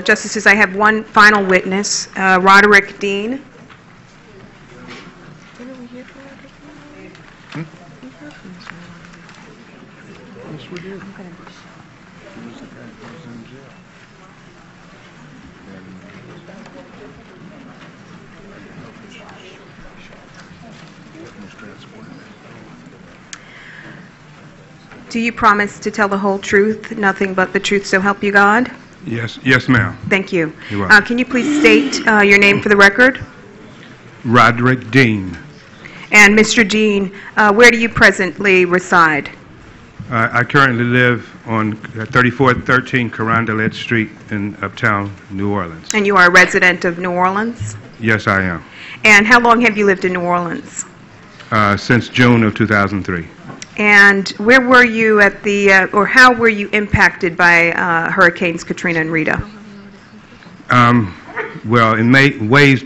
Justices, I have one final witness, Roderick Dean. Yes, we did. Do you promise to tell the whole truth, nothing but the truth, so help you God? Yes, ma'am. Thank you. You're welcome. Can you please state your name for the record? Roderick Dean. And Mr. Dean, where do you presently reside? I currently live on 3413 Carondelet Street in Uptown, New Orleans. And you are a resident of New Orleans? Yes, I am. And how long have you lived in New Orleans? Since June of 2003. And where were you at the, or how were you impacted by Hurricanes Katrina and Rita? Well, in ways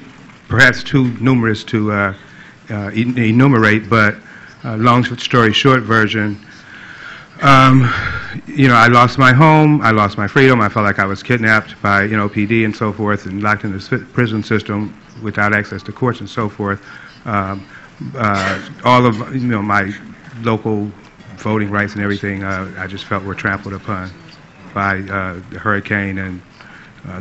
perhaps too numerous to enumerate, but long story short version, you know, I lost my home, I lost my freedom, I felt like I was kidnapped by PD and so forth and locked in the prison system without access to courts and so forth. All of my local voting rights and everything, I just felt were trampled upon by the hurricane and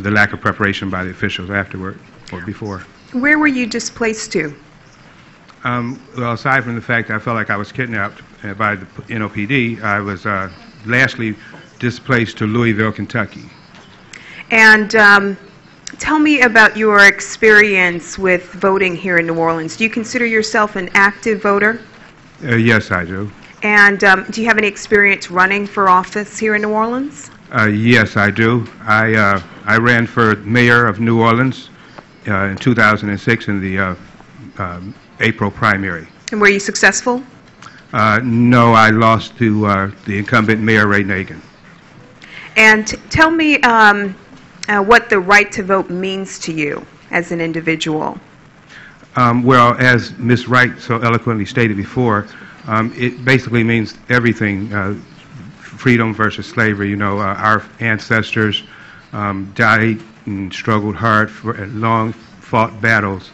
the lack of preparation by the officials afterward or before. Where were you displaced to? Well, aside from the fact that I felt like I was kidnapped by the NOPD, I was lastly displaced to Louisville, Kentucky. And tell me about your experience with voting here in New Orleans. Do you consider yourself an active voter? Yes, I do. And do you have any experience running for office here in New Orleans? Yes, I do. I ran for mayor of New Orleans in 2006 in the April primary. And were you successful? No, I lost to the incumbent mayor, Ray Nagin. And tell me what the right to vote means to you as an individual. Well, as Ms. Wright so eloquently stated before, it basically means everything, freedom versus slavery. You know, our ancestors died and struggled hard for long fought battles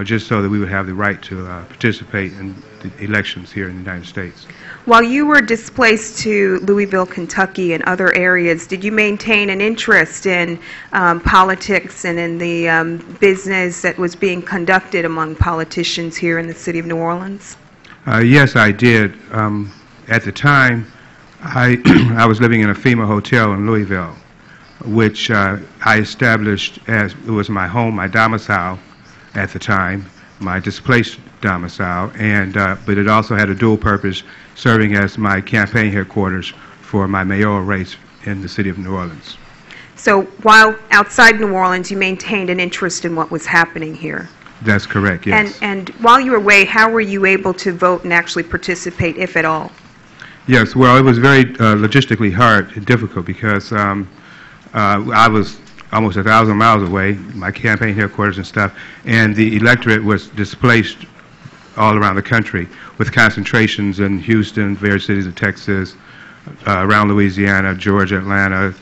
just so that we would have the right to participate in the elections here in the United States. While you were displaced to Louisville, Kentucky and other areas, did you maintain an interest in politics and in the business that was being conducted among politicians here in the city of New Orleans? Yes, I did. At the time, I was living in a FEMA hotel in Louisville, which I established as it was my home, my domicile at the time, my displaced domicile, and but it also had a dual purpose, serving as my campaign headquarters for my mayoral race in the city of New Orleans. So while outside New Orleans, you maintained an interest in what was happening here? That's correct, yes. And while you were away, how were you able to vote and actually participate, if at all? Yes, well, it was very logistically hard and difficult because I was almost 1,000 miles away, my campaign headquarters and stuff, and the electorate was displaced all around the country with concentrations in Houston, various cities of Texas, around Louisiana, Georgia, Atlanta,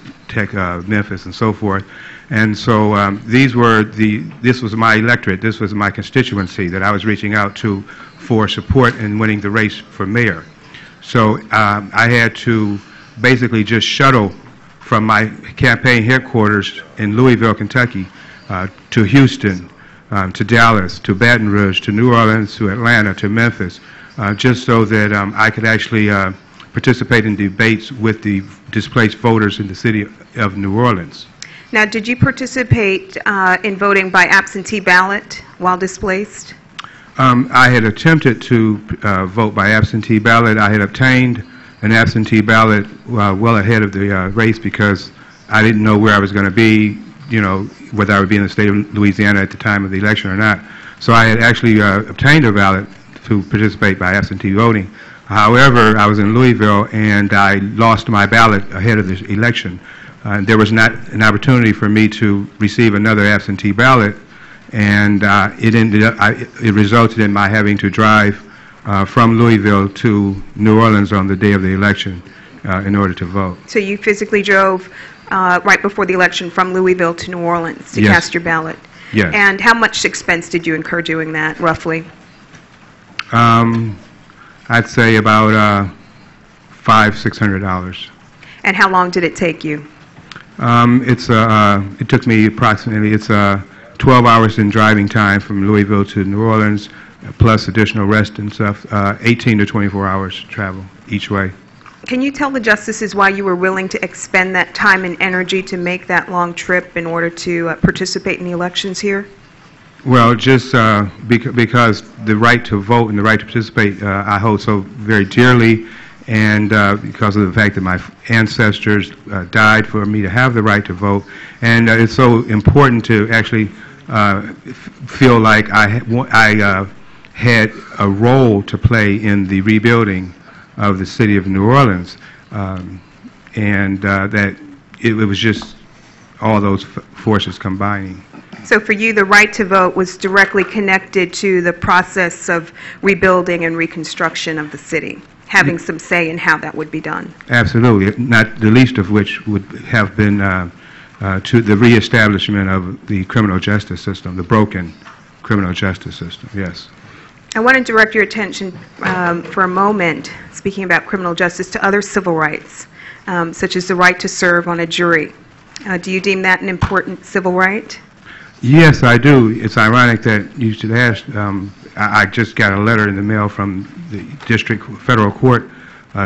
Memphis, and so forth. And so this was my electorate, this was my constituency that I was reaching out to for support in winning the race for mayor. So I had to basically just shuttle from my campaign headquarters in Louisville, Kentucky, to Houston, to Dallas, to Baton Rouge, to New Orleans, to Atlanta, to Memphis, just so that I could actually participate in debates with the displaced voters in the city of New Orleans. Now, did you participate in voting by absentee ballot while displaced? I had attempted to vote by absentee ballot. I had obtained an absentee ballot well ahead of the race because I didn't know where I was going to be, you know, whether I would be in the state of Louisiana at the time of the election or not. So I had actually obtained a ballot to participate by absentee voting. However, I was in Louisville and I lost my ballot ahead of the election. There was not an opportunity for me to receive another absentee ballot, and it resulted in my having to drive from Louisville to New Orleans on the day of the election in order to vote. So you physically drove right before the election from Louisville to New Orleans to Yes. cast your ballot. Yes. And how much expense did you incur doing that, roughly? I'd say about $500-600. And how long did it take you? It took me approximately 12 hours in driving time from Louisville to New Orleans, plus additional rest and stuff. 18 to 24 hours travel each way. Can you tell the justices why you were willing to expend that time and energy to make that long trip in order to participate in the elections here? Well, just because the right to vote and the right to participate I hold so very dearly, and because of the fact that my ancestors died for me to have the right to vote, and it's so important to actually feel like I had a role to play in the rebuilding of the city of New Orleans, and that it was just all those forces combining. So for you, the right to vote was directly connected to the process of rebuilding and reconstruction of the city, having some say in how that would be done. Absolutely, not the least of which would have been to the reestablishment of the criminal justice system, the broken criminal justice system, yes. I want to direct your attention for a moment, speaking about criminal justice, to other civil rights, such as the right to serve on a jury. Do you deem that an important civil right? Yes, I do. It's ironic that you should ask. I just got a letter in the mail from the district federal court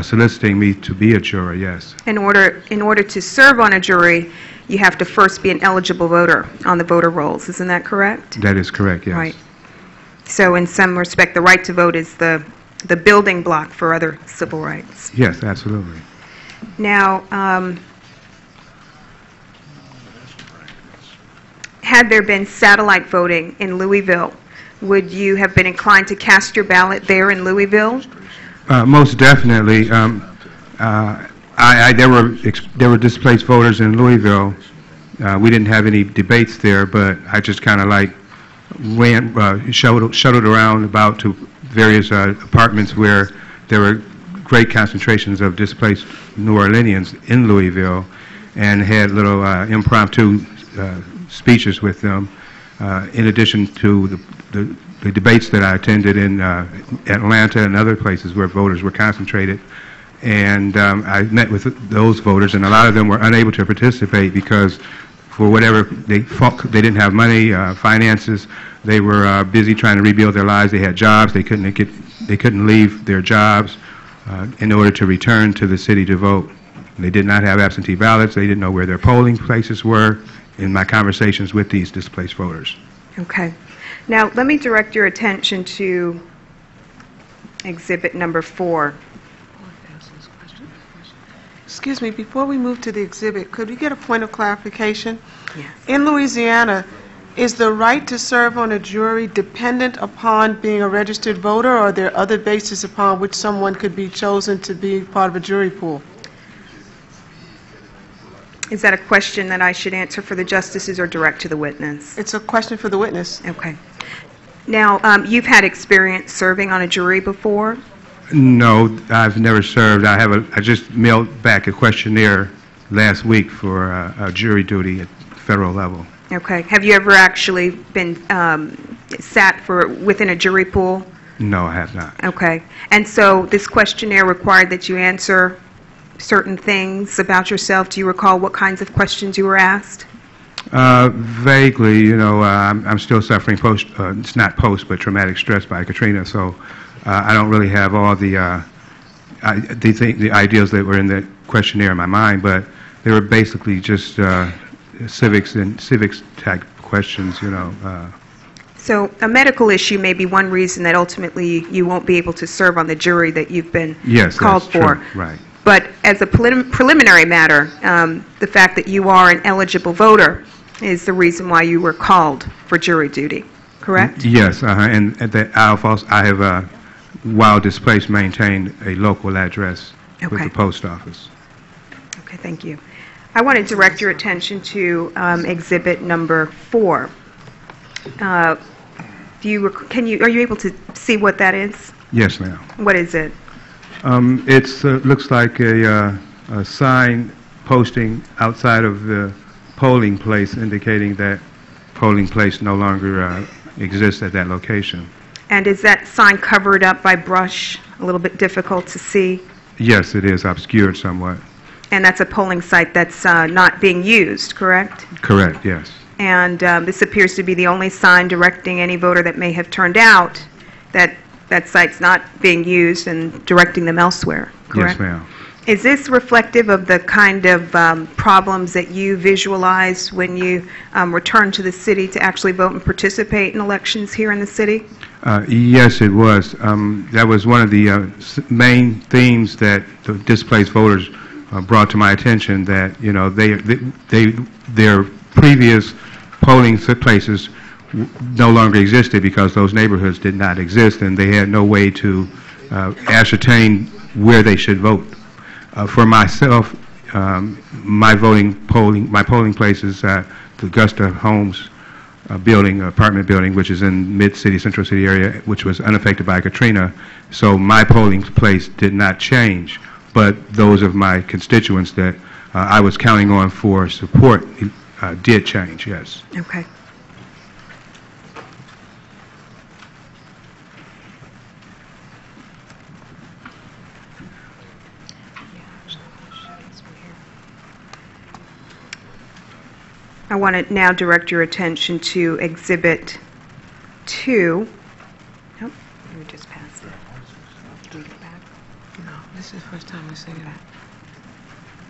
soliciting me to be a juror, yes. In order to serve on a jury, you have to first be an eligible voter on the voter rolls. Isn't that correct? That is correct, yes. Right. So in some respect, the right to vote is the building block for other civil rights. Yes, absolutely. Now, had there been satellite voting in Louisville, would you have been inclined to cast your ballot there in Louisville? Most definitely. There were displaced voters in Louisville. We didn't have any debates there, but I just kind of like shuttled around about to various apartments where there were great concentrations of displaced New Orleanians in Louisville, and had little impromptu speeches with them, in addition to the debates that I attended in Atlanta and other places where voters were concentrated. And I met with those voters, and a lot of them were unable to participate because for whatever they didn't have money, finances. They were busy trying to rebuild their lives. They had jobs. They couldn't leave their jobs in order to return to the city to vote. They did not have absentee ballots. They didn't know where their polling places were. In my conversations with these displaced voters. Okay. Now, let me direct your attention to exhibit number 4. Excuse me, before we move to the exhibit, could we get a point of clarification? Yes. In Louisiana, is the right to serve on a jury dependent upon being a registered voter, or are there other bases upon which someone could be chosen to be part of a jury pool? Is that a question that I should answer for the justices or direct to the witness? It's a question for the witness. Okay. Now, you've had experience serving on a jury before? No, I've never served. I just mailed back a questionnaire last week for jury duty at federal level. Okay. Have you ever actually been sat within a jury pool? No, I have not. Okay. And so this questionnaire required that you answer certain things about yourself. Do you recall what kinds of questions you were asked? Vaguely, you know, I'm still suffering it's not but traumatic stress by Katrina, so I don't really have all the ideas that were in the questionnaire in my mind, but they were basically just civics type questions, you know. So a medical issue may be one reason that ultimately you won't be able to serve on the jury that you've been called for. True. Right. But as a preliminary matter, the fact that you are an eligible voter is the reason why you were called for jury duty, correct? Yes, and I have, while displaced, maintained a local address with the post office. Okay, thank you. I want to direct your attention to exhibit number 4. Are you able to see what that is? Yes, ma'am. What is it? It looks like a sign posting outside of the polling place indicating that polling place no longer exists at that location. And is that sign covered up by brush, a little bit difficult to see? Yes, it is obscured somewhat. And that's a polling site that's not being used, correct? Correct, yes. And this appears to be the only sign directing any voter that may have turned out that that site's not being used and directing them elsewhere, correct? Yes, ma'am. Is this reflective of the kind of problems that you visualize when you return to the city to actually vote and participate in elections here in the city? Yes, it was. That was one of the main themes that the displaced voters brought to my attention, that, you know, their previous polling places no longer existed because those neighborhoods did not exist, and they had no way to ascertain where they should vote. For myself, my polling place is at the Augusta Homes apartment building, which is in mid-city, central city area, which was unaffected by Katrina. So my polling place did not change, but those of my constituents that I was counting on for support did change, yes. Okay. I want to now direct your attention to Exhibit 2. Nope, we just passed it. Can we go back? No, this is the first time we see that.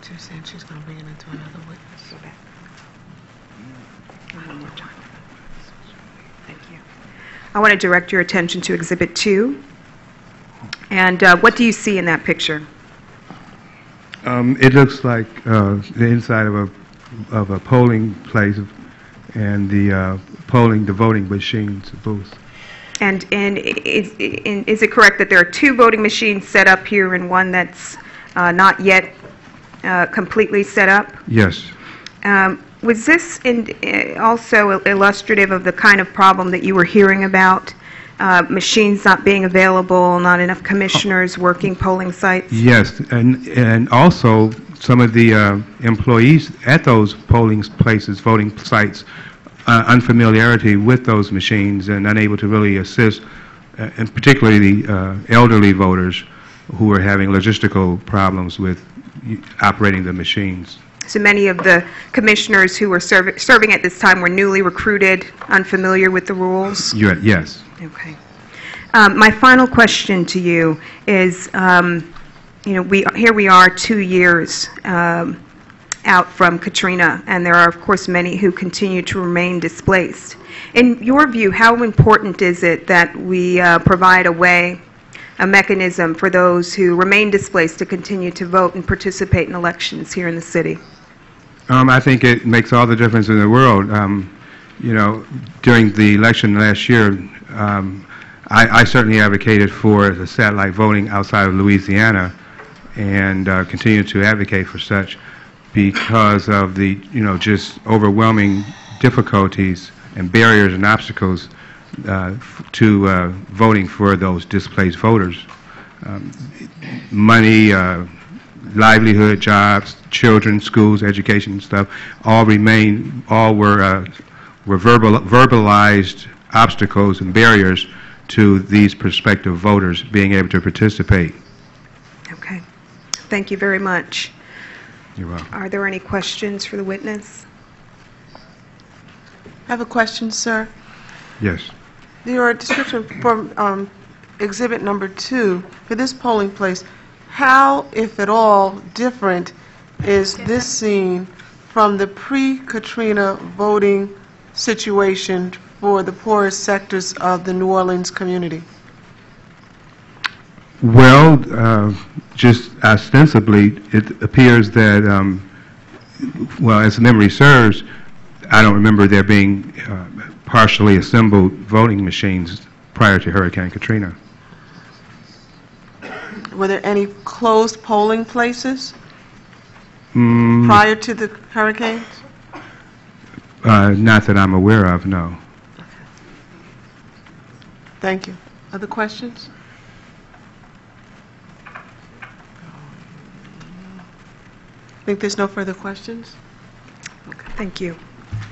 She's saying she's going to bring it into another witness. Go back. One more time. Thank you. I want to direct your attention to Exhibit 2. And what do you see in that picture? It looks like the inside of a polling place and the voting machines booth. And is it correct that there are two voting machines set up here and one that's not yet completely set up? Yes. Was this also illustrative of the kind of problem that you were hearing about? Machines not being available, not enough commissioners working polling sites? Yes, and also some of the employees at those polling places, voting sites, unfamiliarity with those machines and unable to really assist, and particularly the elderly voters who are having logistical problems with operating the machines. So many of the commissioners who were serving at this time were newly recruited, unfamiliar with the rules? Yes. Okay. My final question to you is, here we are 2 years out from Katrina, and there are, of course, many who continue to remain displaced. In your view, how important is it that we provide a mechanism for those who remain displaced to continue to vote and participate in elections here in the city? I think it makes all the difference in the world. During the election last year, I certainly advocated for the satellite voting outside of Louisiana, and continue to advocate for such because of the just overwhelming difficulties and barriers and obstacles to voting for those displaced voters. Money, livelihood, jobs, children, schools, education, stuff, all were verbalized obstacles and barriers to these prospective voters being able to participate. Okay. Thank you very much. You're welcome. Are there any questions for the witness? I have a question, sir. Yes. Your description for exhibit number 2, for this polling place, how, if at all, different is this scene from the pre-Katrina voting situation for the poorest sectors of the New Orleans community? Well, just ostensibly, it appears that, as memory serves, I don't remember there being partially assembled voting machines prior to Hurricane Katrina. Were there any closed polling places prior to the hurricanes? Not that I'm aware of, no. Thank you. Other questions? think there's no further questions? Thank you.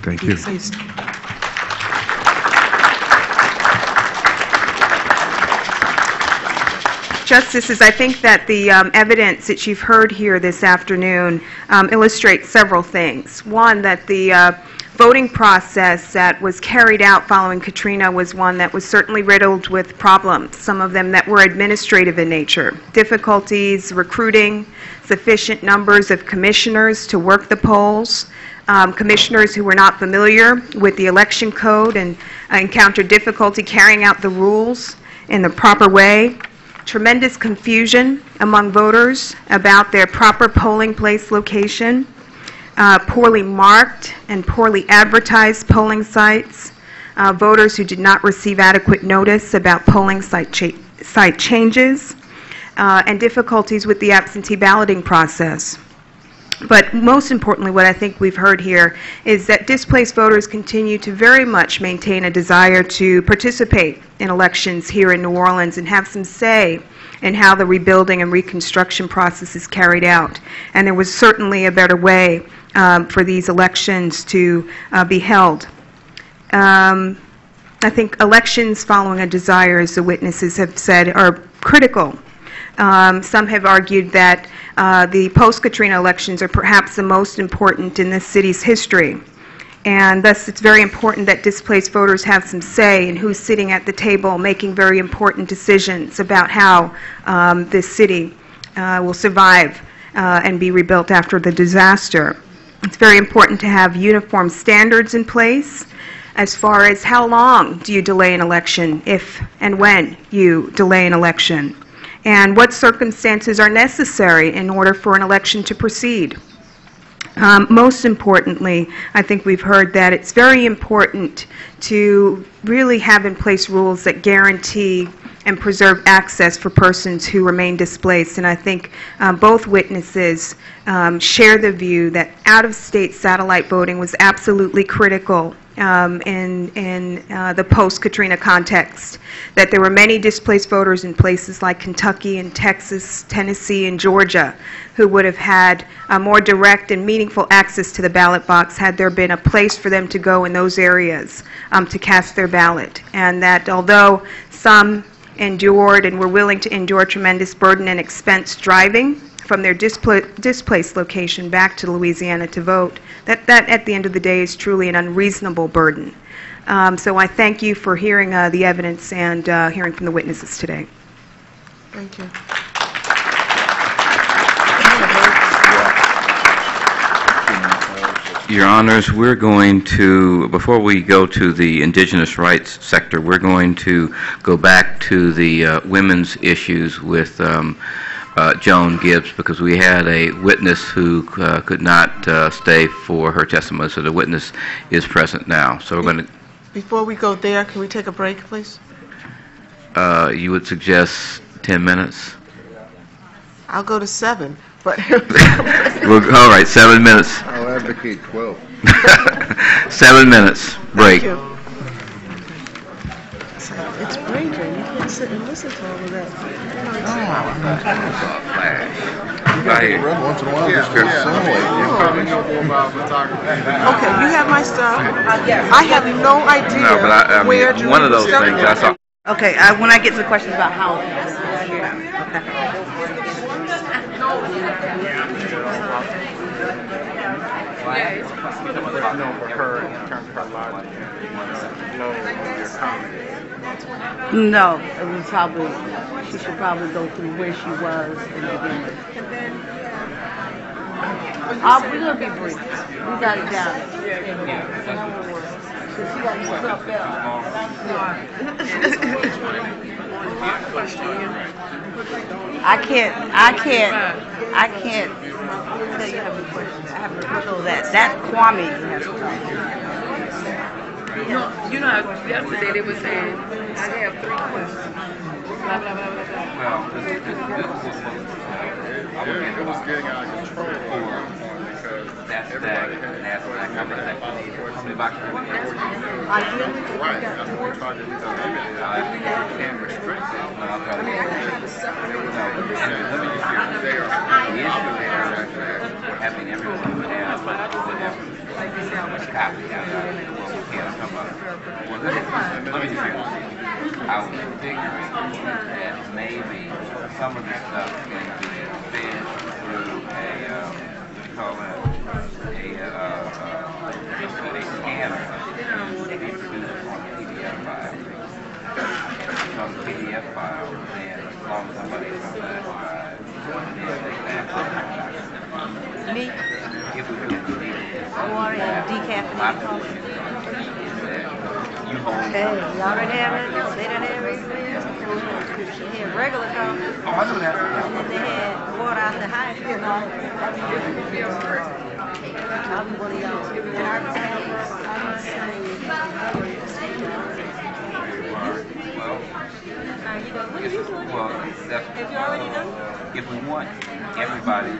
Thank you. Please. Justices, I think that the evidence that you've heard here this afternoon illustrates several things. One, that the voting process that was carried out following Katrina was one that was certainly riddled with problems, some of them that were administrative in nature. Difficulties recruiting sufficient numbers of commissioners to work the polls, commissioners who were not familiar with the election code and encountered difficulty carrying out the rules in the proper way. Tremendous confusion among voters about their proper polling place location, poorly marked and poorly advertised polling sites, voters who did not receive adequate notice about polling site changes, and difficulties with the absentee balloting process. But most importantly, what I think we've heard here is that displaced voters continue to very much maintain a desire to participate in elections here in New Orleans and have some say in how the rebuilding and reconstruction process is carried out. And there was certainly a better way for these elections to be held. I think elections following a desire, as the witnesses have said, are critical. Some have argued that the post-Katrina elections are perhaps the most important in this city's history. And thus it's very important that displaced voters have some say in who's sitting at the table making very important decisions about how this city will survive and be rebuilt after the disaster. It's very important to have uniform standards in place as far as how long do you delay an election, if and when you delay an election, and what circumstances are necessary in order for an election to proceed. Most importantly, I think we've heard that it's very important to really have in place rules that guarantee and preserve access for persons who remain displaced. And I think both witnesses share the view that out-of-state satellite voting was absolutely critical in the post-Katrina context, that there were many displaced voters in places like Kentucky and Texas, Tennessee, and Georgia who would have had more direct and meaningful access to the ballot box had there been a place for them to go in those areas to cast their ballot. And that although some endured and were willing to endure tremendous burden and expense driving from their displaced location back to Louisiana to vote, that at the end of the day is truly an unreasonable burden. So I thank you for hearing the evidence and hearing from the witnesses today. Thank you. Your Honors, we're going to, before we go to the indigenous rights sector, we're going to go back to the women's issues with Joan Gibbs, because we had a witness who could not stay for her testimony, so the witness is present now. So we're going to... Before we go there, can we take a break, please? You would suggest 10 minutes? I'll go to 7, but... All right, 7 minutes. I'll advocate 12. 7 minutes, break. Thank you. It's breaking. You can't sit and listen to all of that. Right here. Red once in a while, just for You probably know more about photography. Okay, you have my stuff. I have no idea No, but I where mean, one of those things, that's all. Okay, when I get to the questions about how. No, it was probably, she should probably go through where she was in the beginning. We're going to be brief. We got it down. So she got me stuff I can't tell you how many questions. I have to control that. That Kwame has to No, you know, yesterday they were saying, I have 3 questions. Blah, blah, blah, blah, blah. It was getting out of control because everybody had right, that's what we're trying to do. We can't restrict it. Let me just say, they are having everyone have whatever. A copy. I'm talking about. Well, let me just say, I was figuring that maybe some of this stuff can be fed through a, what do you call that, a scanner and be produced on a PDF file. It's on a PDF file, and as long as somebody comes in and buys, then they can access Me? if we really need it. Water and My decaffeinated position coffee. is that you hold. Hey, y'all done had it? They done had everything. She had regular coffee. Oh, I know that. And then they had water out the high school. I'll be one of y'all. Well, that's, Have you already done? if we want everybody